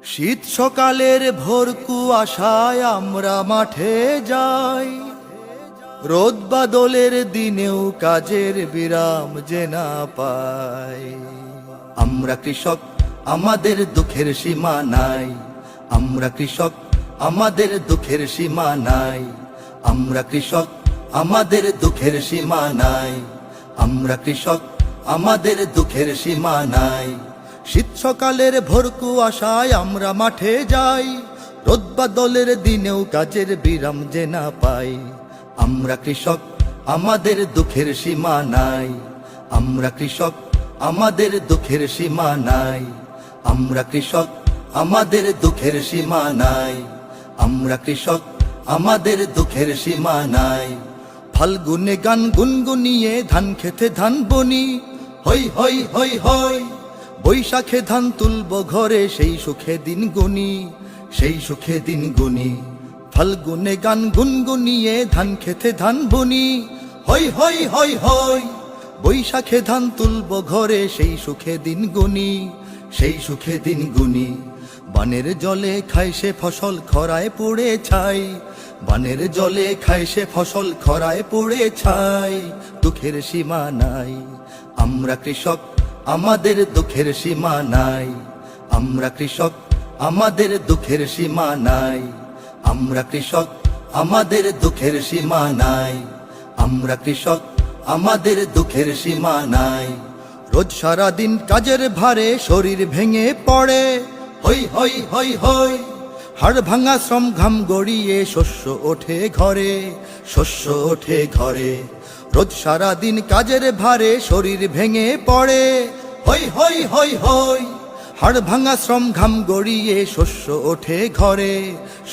শীত সকালের ভোর কুয়াশায় আমরা মাঠে যাই, রোদ বাদলের দিনেও কাজের বিরাম যে না পাই। আমরা কৃষক, আমাদের দুঃখের সীমা নাই। আমরা কৃষক, আমাদের দুঃখের সীমা নাই। আমরা কৃষক, আমাদের দুঃখের সীমা নাই। আমরা কৃষক, আমাদের দুঃখের সীমা নাই। শীত সকালের ভোর কুয়াশায় আমরা মাঠে যাই, রোদ বাদলের দিনেও কাজের বিরাম যে না পাই। আমরা কৃষক, আমাদের দুঃখের সীমা নাই। আমরা কৃষক, আমাদের দুঃখের সীমা নাই। আমরা কৃষক, আমাদের দুঃখের সীমা নাই। আমরা কৃষক, আমাদের দুঃখের সীমা নাই। ফাল্গুনে গান গুনগুনিয়ে ধান খেতে ধান বনি, হই হই হই হই। বৈশাখে ধান তুলব ঘরে, সেই সুখে দিন গুনি, সেই সুখে দিন গুনি। ফাল্গুনে গান গুনগুনিয়ে ধান খেতে ধান বনি, হই হই হই হই। বৈশাখে ধান তুলব ঘরে, সেই সুখে দিন গুনি, সেই সুখে দিন গুনি। বানের জলে খায় সে ফসল খরায় পড়ে ছাই। বানের জলে খায় সে ফসল খরায় পড়ে ছাই। দুঃখের সীমা নাই। আমরা কৃষক, আমাদের দুঃখের সীমা নাই। আমরা কৃষক, আমাদের দুঃখের সীমা নাই। আমরা কৃষক, আমাদের দুঃখের সীমা নাই। আমরা কৃষক, আমাদের দুঃখের সীমা নাই। রোজ সারা দিন কাজের ভারে শরীর ভেঙে পড়ে, হই হই হই হই। হাড় ভাঙা শ্রম ঘাম গড়িয়ে শস্য ওঠে ঘরে, শস্য ওঠে ঘরে। রোজ সারা দিন কাজের ভারে শরীর ভেঙে পড়ে, হই হই হই হই। হাড় ভাঙা শ্রম ঘাম গড়িয়ে শস্য ওঠে ঘরে,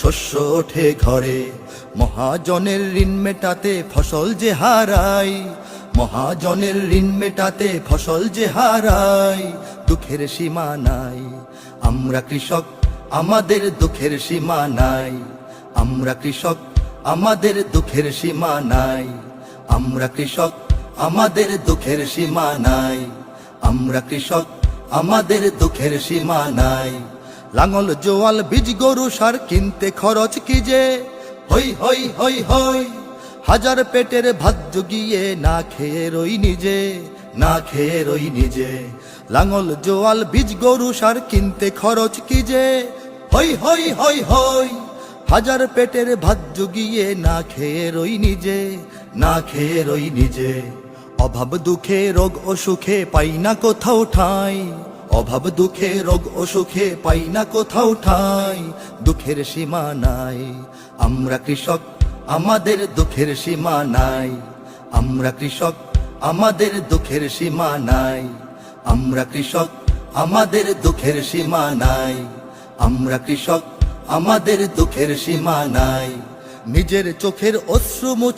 শস্য ওঠে ঘরে। মহাজনের ঋণ মেটাতে ফসল যে হারাই, মহাজনের ঋণ মেটাতে ফসল যে হারাই। দুঃখের সীমা নাই। আমরা কৃষক, আমাদের দুঃখের সীমা নাই। আমরা কৃষক, আমাদের দুঃখের সীমা নাই। আমরা কৃষক, আমাদের দুঃখের সীমা নাই। আমরা কৃষক, আমাদের দুঃখের সীমা নাই। লাঙল জোয়াল বীজ গরু সার কিনতে খরচ কি যে, হই হই হই হই। হাজার পেটের ভাত জুগিয়ে না খেয়ে রই নিজে, না খেয়ে রই নিজে। লাঙল জোয়াল বীজ গরু সার কিনতে খরচ কি যে, হই হই হই হই। হাজার পেটের ভাত জুগিয়ে না খেয়ে রই নিজে, না খেয়ে রই নিজে। অভাব দুঃখে রোগ অসুখে পাই না কোথাও ঠাঁই। অভাব দুঃখে রোগ অসুখে পাই না কোথাও ঠাঁই। দুঃখের সীমা নাই। আমরা কৃষক, আমাদের দুঃখের সীমা নাই। আমরা কৃষক, আমাদের দুঃখের সীমা নাই। আমরা কৃষক, আমাদের দুঃখের সীমা নাই। আমরা কৃষক, আমাদের দুঃখের সীমা নাই। নিজের চোখের অশ্রু মুছে